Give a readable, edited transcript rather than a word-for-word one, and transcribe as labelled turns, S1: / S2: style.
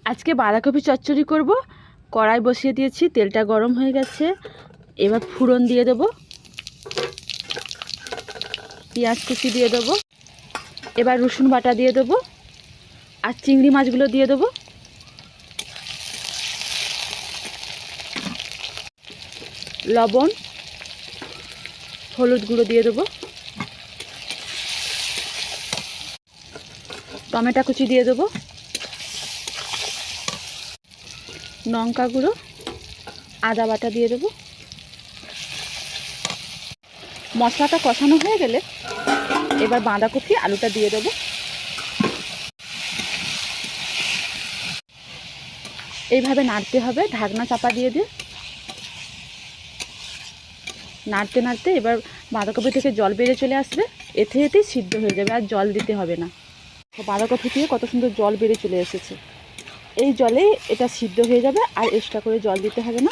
S1: আজকে বাঁধাকপি চচ্চড়ি করব। কড়াই বসিয়ে দিয়েছি, তেলটা গরম হয়ে গেছে। এবার ফোড়ন দিয়ে দেবো, পেঁয়াজ কুচি দিয়ে দেবো, এবার রসুন বাটা দিয়ে দেবো, আর চিংড়ি মাছগুলো দিয়ে দেবো। লবণ, হলুদ গুঁড়ো দিয়ে দেবো, টমেটো কুচি দিয়ে দেবো, লঙ্কা গুঁড়ো, আদা বাটা দিয়ে দেবো। মশলাটা কষানো হয়ে গেলে এবার বাঁধাকপি আলুটা দিয়ে দেবো। এইভাবে নাড়তে হবে, ঢাকনা চাপা দিয়ে নাড়তে নাড়তে এবার বাঁধাকপি থেকে জল বেরিয়ে চলে আসবে। এতেই সিদ্ধ হয়ে যাবে, আর জল দিতে হবে না। বাঁধাকপি থেকে কত সুন্দর জল বেরিয়ে চলে এসেছে। এই জলেই এটা সিদ্ধ হয়ে যাবে, আর এক্সট্রা করে জল দিতে হবে না।